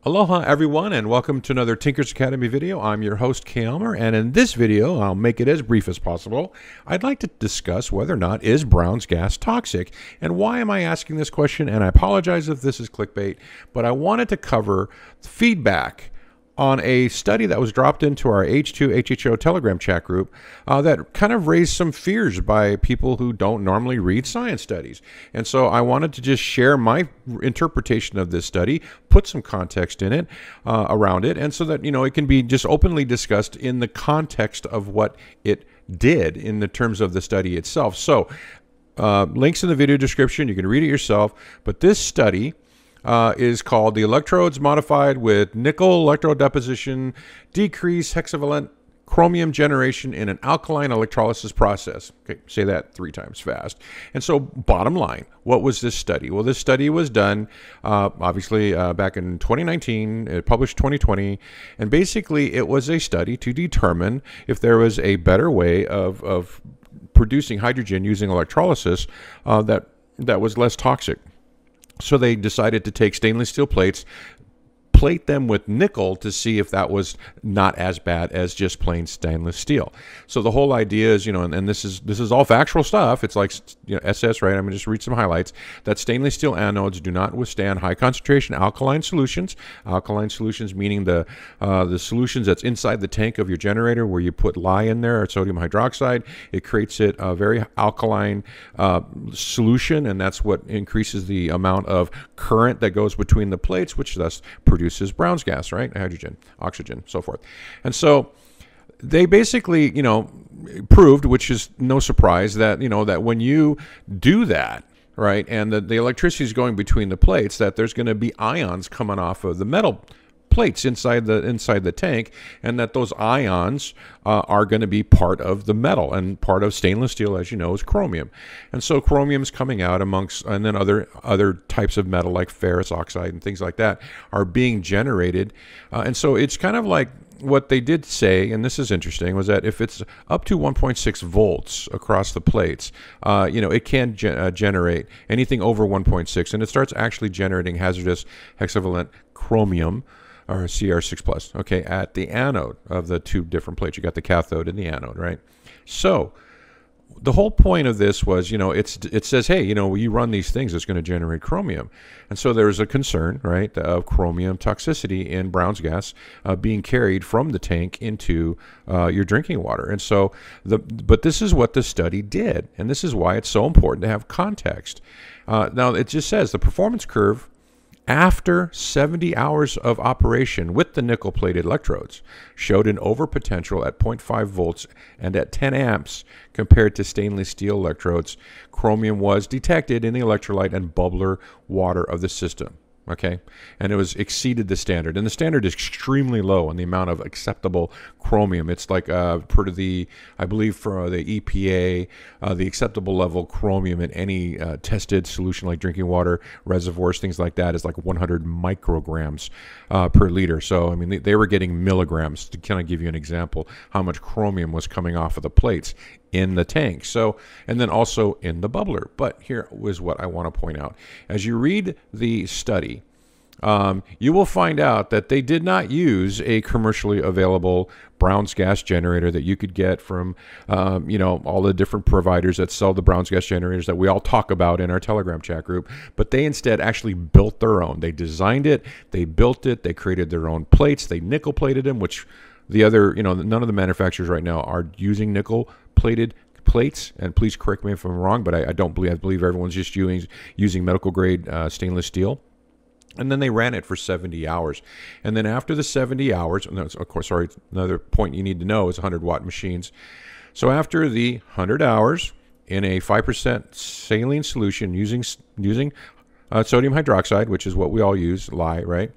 Aloha everyone, and welcome to another Tinker's Academy video. I'm your host Kay Elmer, and in this video, I'll make it as brief as possible. I'd like to discuss whether or not is Brown's gas toxic, and why am I asking this question, and I apologize if this is clickbait, but I wanted to cover feedback on a study that was dropped into our H2 HHO Telegram chat group that kind of raised some fears by people who don't normally read science studies. And so I wanted to just share my interpretation of this study, put some context in it, around it, and so that, it can be just openly discussed in the context of what it did in the terms of the study itself. So links in the video description, you can read it yourself, but this study is called the Electrodes Modified with Nickel Electrode Deposition Decrease Hexavalent Chromium Generation in an Alkaline Electrolysis Process. Okay, say that 3 times fast. And so bottom line, what was this study? Well, this study was done obviously back in 2019, it published 2020, and basically it was a study to determine if there was a better way of producing hydrogen using electrolysis that was less toxic. So they decided to take stainless steel plates, plate them with nickel to see if that was not as bad as just plain stainless steel. So the whole idea is, and this is all factual stuff. It's like, SS, right? I'm going to just read some highlights. That stainless steel anodes do not withstand high concentration alkaline solutions. Alkaline solutions meaning the solutions that's inside the tank of your generator where you put lye in there or sodium hydroxide. It creates it a very alkaline solution, and that's what increases the amount of current that goes between the plates, which thus produces Brown's gas, right? Hydrogen, oxygen, so forth. And so they basically, proved, which is no surprise, that, that when you do that, right, and the electricity is going between the plates, that there's going to be ions coming off of the metal plates inside the tank, and that those ions are going to be part of the metal, and part of stainless steel, as you know, is chromium. And so chromium is coming out amongst, and then other types of metal like ferrous oxide and things like that are being generated. And so it's kind of like what they did say, and this is interesting, was that if it's up to 1.6 volts across the plates, it can generate anything over 1.6, and it starts actually generating hazardous hexavalent chromium, or Cr6+, okay, at the anode of the 2 different plates. You got the cathode and the anode, right? So the whole point of this was, it says, hey, you run these things, it's going to generate chromium. And so there's a concern, right, of chromium toxicity in Brown's gas being carried from the tank into your drinking water. And so, but this is what the study did, and this is why it's so important to have context. Now, it just says the performance curve after 70 hours of operation with the nickel-plated electrodes showed an overpotential at 0.5 volts and at 10 amps compared to stainless steel electrodes. Chromium was detected in the electrolyte and bubbler water of the system. Okay, and it was exceeded the standard, and the standard is extremely low on the amount of acceptable chromium. It's like per the, I believe for the EPA, the acceptable level chromium in any tested solution like drinking water, reservoirs, things like that is like 100 micrograms per liter. So I mean they were getting milligrams, to kind of give you an example how much chromium was coming off of the plates in the tank. So, and then also in the bubbler. But here was what I want to point out. As you read the study, you will find out that they did not use a commercially available Brown's gas generator that you could get from, all the different providers that sell the Brown's gas generators that we all talk about in our Telegram chat group. But they instead actually built their own. They designed it, they built it, they created their own plates, they nickel plated them, which the other, none of the manufacturers right now are using nickel plated plates, and please correct me if I'm wrong, but I believe everyone's just using medical grade stainless steel. And then they ran it for 70 hours. And then after the 70 hours, and that's, of course, sorry, another point you need to know is 100-watt machines. So after the 100 hours in a 5% saline solution using sodium hydroxide, which is what we all use, lye, right?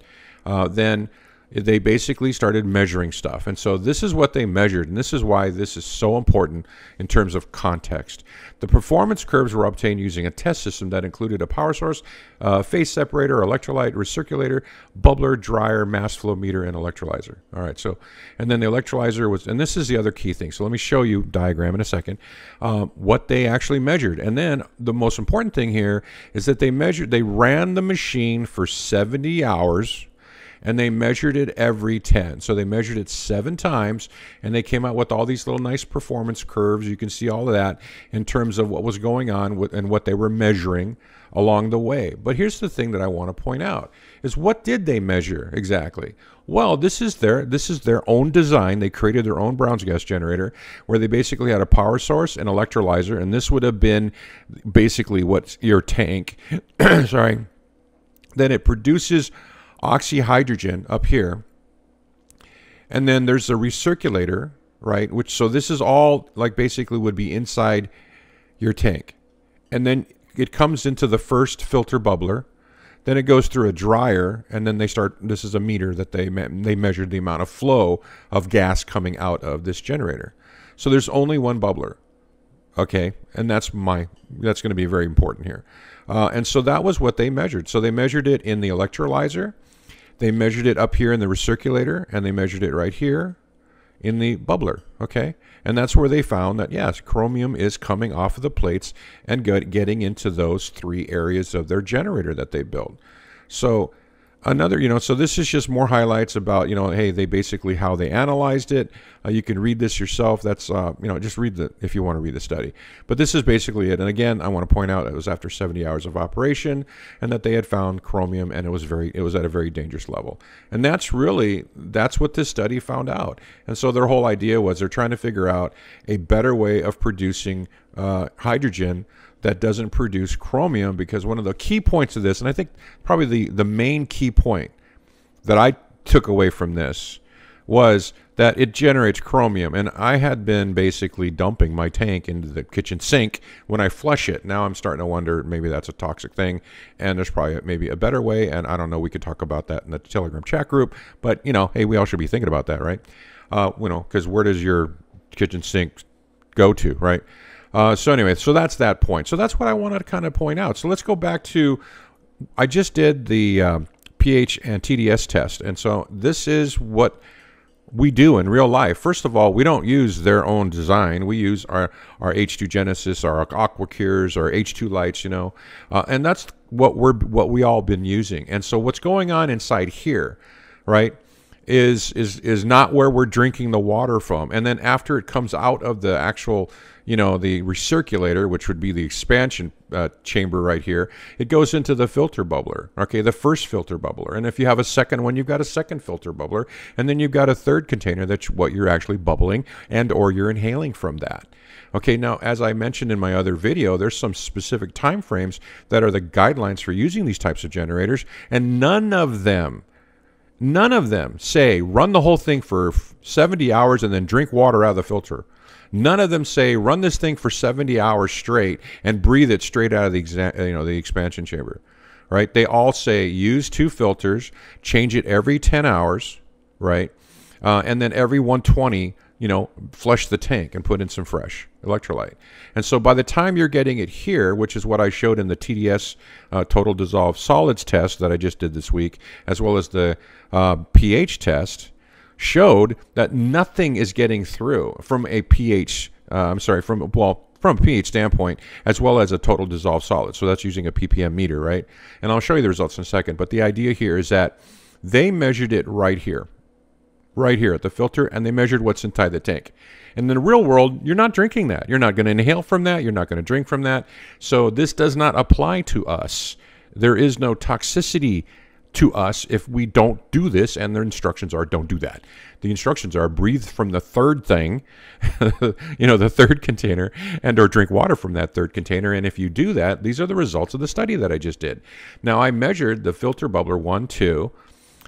Then they basically started measuring stuff. And so this is what they measured, and this is why this is so important in terms of context. The performance curves were obtained using a test system that included a power source, phase separator, electrolyte, recirculator, bubbler, dryer, mass flow meter, and electrolyzer. All right, so, and then the electrolyzer was, and this is the other key thing. So let me show you diagram in a second, what they actually measured. And then the most important thing here is that they ran the machine for 70 hours, and they measured it every 10. So they measured it 7 times, and they came out with all these little nice performance curves. You can see all of that in terms of what was going on and what they were measuring along the way. But here's the thing that I want to point out is, what did they measure exactly? Well, this is their own design. They created their own Brown's gas generator where they basically had a power source, an electrolyzer, and this would have been basically what's your tank. Sorry. Then it produces oxy-hydrogen up here. And then there's the recirculator, right? So this is all like basically would be inside your tank. And then it comes into the first filter bubbler. Then it goes through a dryer, and then this is a meter that they measured the amount of flow of gas coming out of this generator. So there's only one bubbler, okay? And that's going to be very important here. And so that was what they measured. So they measured it in the electrolyzer, they measured it up here in the recirculator, and they measured it right here in the bubbler, okay? And that's where they found that, yes, chromium is coming off of the plates and getting into those 3 areas of their generator that they built. So another, so this is just more highlights about, hey, they basically how they analyzed it. You can read this yourself. That's, just read if you want to read the study. But this is basically it. And again, I want to point out it was after 70 hours of operation, and that they had found chromium, and it was at a very dangerous level. And that's what this study found out. And so their whole idea was they're trying to figure out a better way of producing hydrogen that doesn't produce chromium, because one of the key points of this, and I think probably the main key point that I took away from this, was that it generates chromium. And I had been basically dumping my tank into the kitchen sink when I flush it. Now I'm starting to wonder, maybe that's a toxic thing, and there's probably maybe a better way. And I don't know, we could talk about that in the Telegram chat group, but hey, we all should be thinking about that, right? Because where does your kitchen sink go to, right? So anyway, so that's that point. So that's what I wanted to kind of point out. So let's go back to, I just did the pH and TDS test. And so this is what we do in real life. First of all, we don't use their own design. We use our H2 Genesis, our AquaCures, our H2 lights, and that's what we all been using. And so what's going on inside here, right, is not where we're drinking the water from. And then after it comes out of the actual, the recirculator, which would be the expansion chamber right here, it goes into the filter bubbler, okay, the first filter bubbler. And if you have a second one, you've got a second filter bubbler, and then you've got a third container that's what you're actually bubbling and or you're inhaling from that. Okay, now, as I mentioned in my other video, there's some specific time frames that are the guidelines for using these types of generators, and none of them say run the whole thing for 70 hours and then drink water out of the filter. None of them say run this thing for 70 hours straight and breathe it straight out of the expansion chamber, right? They all say use 2 filters, change it every 10 hours, right? And then every 120, flush the tank and put in some fresh electrolyte. And so by the time you're getting it here, which is what I showed in the TDS total dissolved solids test that I just did this week, as well as the pH test, showed that nothing is getting through from a pH, from a pH standpoint, as well as a total dissolved solid. So that's using a ppm meter, right? And I'll show you the results in a second. But the idea here is that they measured it right here at the filter, and they measured what's inside the tank. And in the real world, you're not drinking that. You're not going to inhale from that. You're not going to drink from that. So this does not apply to us. There is no toxicity to us if we don't do this, and their instructions are don't do that. The instructions are breathe from the third thing, the third container, and or drink water from that third container. And if you do that, these are the results of the study that I just did. Now, I measured the filter bubbler 1, 2,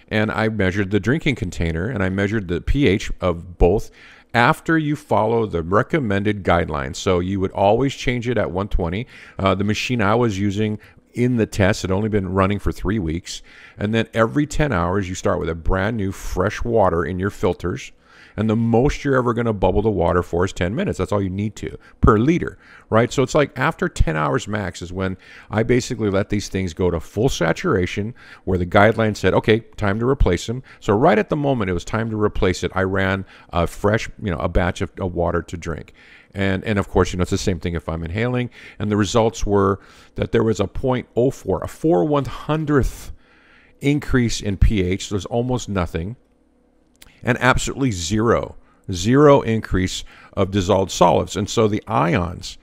and I measured the drinking container, and I measured the pH of both after you follow the recommended guidelines. So you would always change it at 120. The machine I was using in the test had only been running for 3 weeks. And then every 10 hours, you start with a brand new fresh water in your filters. And the most you're ever going to bubble the water for is 10 minutes. That's all you need to per liter, right? So it's like after 10 hours max is when I basically let these things go to full saturation, where the guidelines said, okay, time to replace them. So right at the moment it was time to replace it, I ran a fresh, a batch of water to drink. And of course, it's the same thing if I'm inhaling. And the results were that there was a 0.04, a 4/100th increase in pH. There's almost nothing. And absolutely zero increase of dissolved solids. And so the ions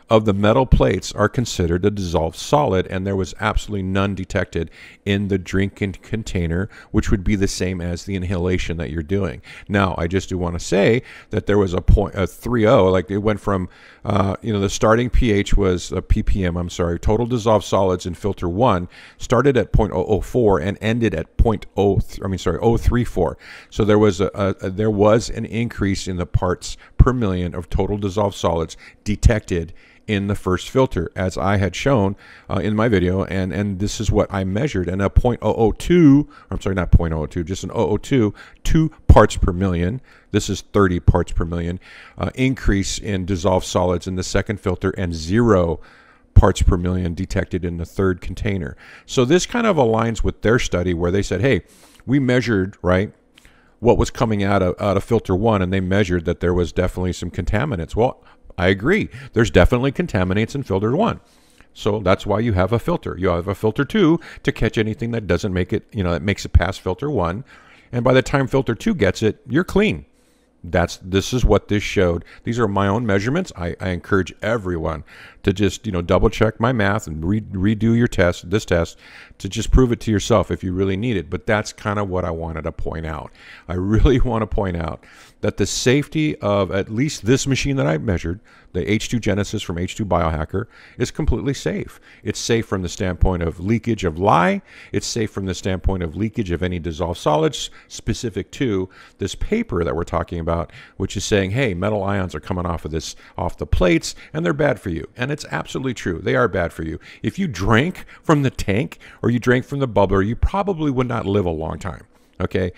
of the metal plates are considered a dissolved solid, and there was absolutely none detected in the drinking container, which would be the same as the inhalation that you're doing. Now, I just do want to say that there was a 3.0, like it went from, the starting pH was a ppm, total dissolved solids in filter 1 started at 0.004 and ended at 0.034. So there was an increase in the parts per million of total dissolved solids detected in the first filter, as I had shown in my video, and this is what I measured. And a 0.002, not 0.002, just an 0.002, 2 parts per million. This is 30 parts per million increase in dissolved solids in the second filter, and 0 parts per million detected in the third container. So this kind of aligns with their study where they said, hey, we measured, right, what was coming out of filter 1, and they measured that there was definitely some contaminants. Well, I agree. There's definitely contaminants in filter 1. So that's why you have a filter. You have a filter 2 to catch anything that doesn't make it, that makes it past filter 1. And by the time filter 2 gets it, you're clean. This is what this showed. These are my own measurements. I encourage everyone to just double check my math and redo your this test to just prove it to yourself if you really need it. But that's kind of what I wanted to point out. I really want to point out that the safety of at least this machine that I measured, the H2 Genesis from H2 Biohacker, is completely safe. It's safe from the standpoint of leakage of lye. It's safe from the standpoint of leakage of any dissolved solids specific to this paper that we're talking about, which is saying, hey, metal ions are coming off the plates, and they're bad for you. And it's absolutely true. They are bad for you. If you drank from the tank or you drank from the bubbler, you probably would not live a long time. Okay?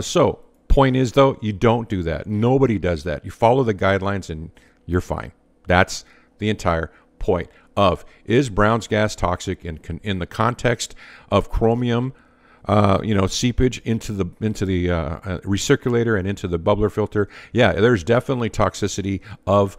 So point is, though, you don't do that. Nobody does that. You follow the guidelines and you're fine. That's the entire point of, is Brown's gas toxic in the context of chromium seepage into the recirculator and into the bubbler filter? Yeah, there's definitely toxicity of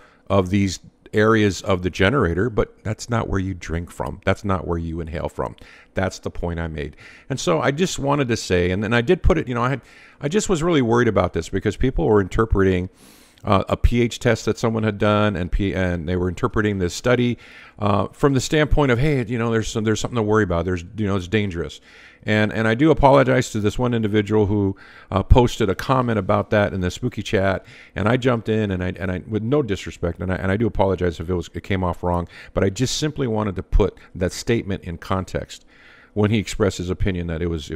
these areas of the generator, but that's not where you drink from. That's not where you inhale from. That's the point I made. And so I just wanted to say, and then I did put it, I just was really worried about this because people were interpreting a pH test that someone had done, and they were interpreting this study from the standpoint of, hey, there's something to worry about. It's dangerous. And I do apologize to this one individual who posted a comment about that in the spooky chat, and I jumped in and I with no disrespect, and I do apologize if it came off wrong, but I just simply wanted to put that statement in context when he expressed his opinion that it was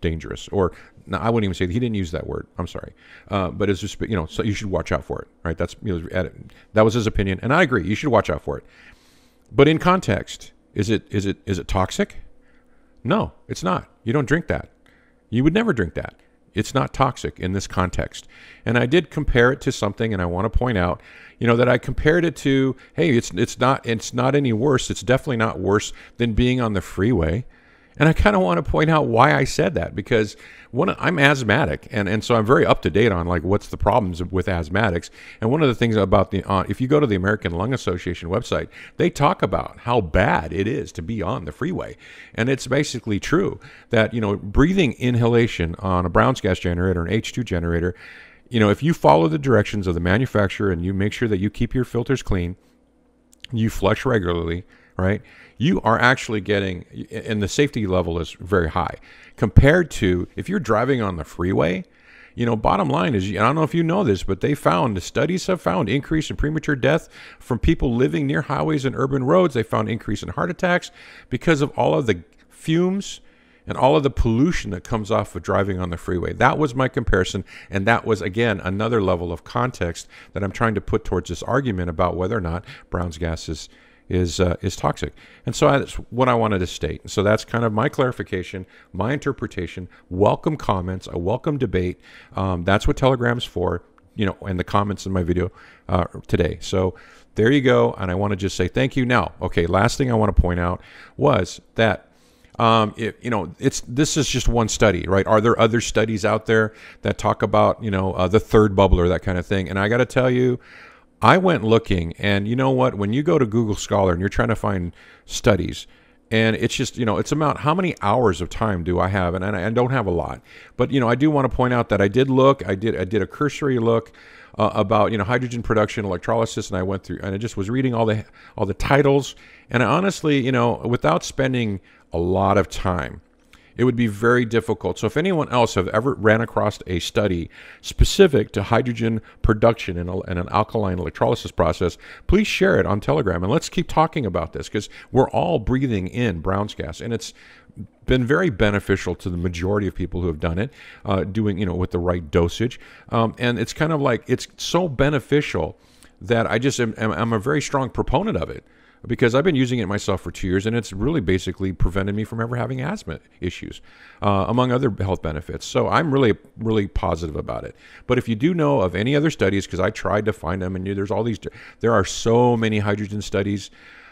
dangerous. Or no, I wouldn't even say that. He didn't use that word. I'm sorry, but it's just so you should watch out for it, right? That's that was his opinion, and I agree. You should watch out for it. But in context, is it toxic? No, it's not. You don't drink that. You would never drink that. It's not toxic in this context. And I did compare it to something, and I want to point out, that I compared it to, hey, it's not any worse. It's definitely not worse than being on the freeway. And I kind of want to point out why I said that, because I'm asthmatic, and so I'm very up to date on like what's the problems with asthmatics. And one of the things about if you go to the American Lung Association website, they talk about how bad it is to be on the freeway. And it's basically true that, breathing inhalation on a Brown's gas generator, an H2 generator, if you follow the directions of the manufacturer and you make sure that you keep your filters clean, you flush regularly, right? You are actually getting, and the safety level is very high compared to if you're driving on the freeway. Bottom line is, I don't know if you know this, but studies have found increase in premature death from people living near highways and urban roads. They found increase in heart attacks because of all of the fumes and all of the pollution that comes off of driving on the freeway. That was my comparison, and that was, again, another level of context that I'm trying to put towards this argument about whether or not Brown's gas is toxic. And so that's what I wanted to state. So that's kind of my clarification, my interpretation. Welcome comments. I welcome debate. That's what Telegram's for, and the comments in my video today. So there you go. And I want to just say thank you. Now, okay, last thing I want to point out was that this is just one study, right? Are there other studies out there that talk about, the third bubbler, that kind of thing? And I got to tell you, I went looking, and you know what? When you go to Google Scholar and you're trying to find studies, And it's just, it's about how many hours of time do I have, and I don't have a lot. But I do want to point out that I did look. I did a cursory look about hydrogen production, electrolysis, and I went through and I just was reading all the titles. And I honestly, without spending a lot of time, it would be very difficult. So if anyone else have ever ran across a study specific to hydrogen production in an alkaline electrolysis process, please share it on Telegram. And let's keep talking about this, because we're all breathing in Brown's gas. And it's been very beneficial to the majority of people who have done it, doing, with the right dosage. And it's kind of like, it's so beneficial that I just I'm a very strong proponent of it, because I've been using it myself for 2 years, and it's really basically prevented me from ever having asthma issues, among other health benefits. So I'm really, really positive about it. But if you do know of any other studies, because I tried to find them, and there are so many hydrogen studies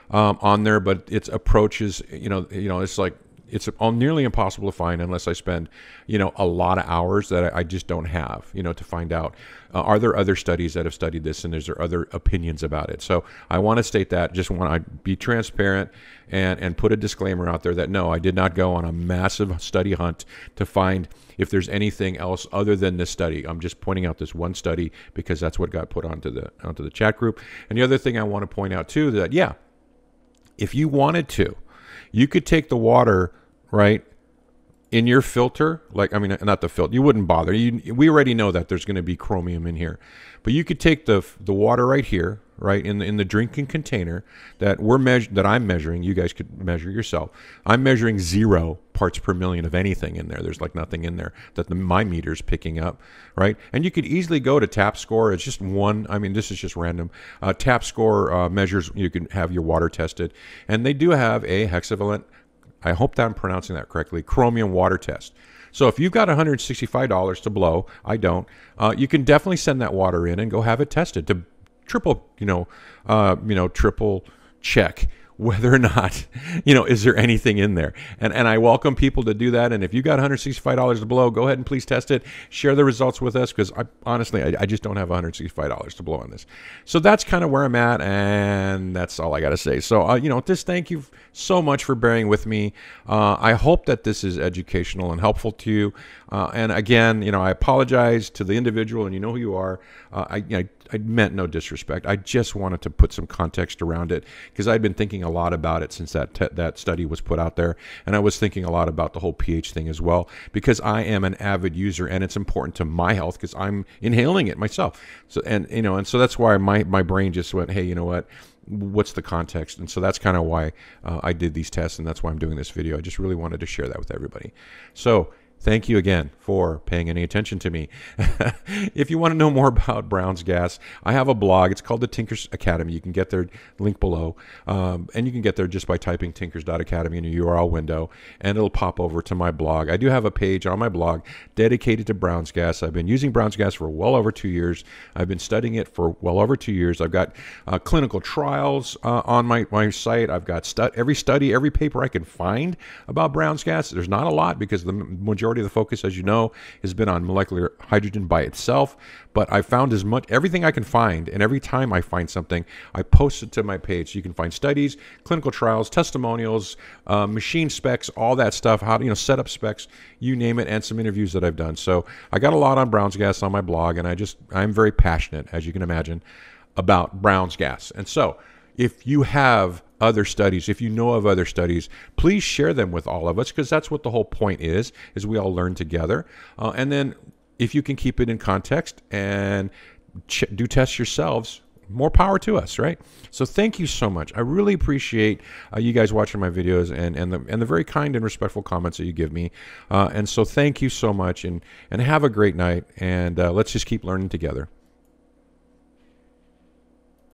on there, but its approaches, it's like, it's nearly impossible to find unless I spend, a lot of hours that I just don't have, to find out, are there other studies that have studied this, and is there other opinions about it? So I want to state that, just want to be transparent and put a disclaimer out there that no, I did not go on a massive study hunt to find if there's anything else other than this study. I'm just pointing out this one study because that's what got put onto the chat group. And the other thing I want to point out too, that yeah, if you wanted to, you could take the water, right, in your filter, like, I mean, not the filter, you wouldn't bother. We already know that there's going to be chromium in here. But you could take the water right here, right, in the drinking container that I'm measuring. You guys could measure yourself. I'm measuring 0 parts per million of anything in there. There's like nothing in there that my meter's picking up, right? And you could easily go to tap score. It's just one. I mean, this is just random. Tap score measures. You can have your water tested, and they do have a Hexavalent, I hope that I'm pronouncing that correctly, Chromium water test. So if you've got $165 to blow, I don't, you can definitely send that water in and go have it tested to triple check whether or not, is there anything in there? And I welcome people to do that. And if you got $165 to blow, go ahead and please test it. Share the results with us, because honestly, I just don't have $165 to blow on this. So that's kind of where I'm at, and that's all I got to say. So, just thank you so much for bearing with me. I hope that this is educational and helpful to you. And again, I apologize to the individual, and you know who you are. I meant no disrespect. I just wanted to put some context around it, because I've been thinking a lot about it since that study was put out there, and I was thinking a lot about the whole pH thing as well, because I am an avid user, and it's important to my health because I'm inhaling it myself. So and so that's why my brain just went, hey, you know what? What's the context? And so that's kind of why I did these tests, and that's why I'm doing this video. I just really wanted to share that with everybody. So thank you again for paying any attention to me. If you want to know more about Brown's gas, I have a blog. It's called the Tinkers Academy. You can get their link below. And you can get there just by typing tinkers.academy in your URL window, and it'll pop over to my blog. I do have a page on my blog dedicated to Brown's gas. I've been using Brown's gas for well over 2 years. I've been studying it for well over 2 years. I've got clinical trials on my site. I've got every paper I can find about Brown's gas. There's not a lot, because the majority of the focus, as you know, has been on molecular hydrogen by itself, but I found everything I can find, and every time I find something, I post it to my page. So you can find studies, clinical trials, testimonials, machine specs, all that stuff, how to, setup specs, you name it, and some interviews that I've done. So I got a lot on Brown's gas on my blog, and I'm very passionate, as you can imagine, about Brown's gas. And so if you have other studies, if you know of other studies, please share them with all of us, because that's what the whole point is we all learn together. And then if you can keep it in context and do tests yourselves, more power to us, right? So thank you so much. I really appreciate you guys watching my videos and the very kind and respectful comments that you give me. And so thank you so much, and have a great night, and let's just keep learning together.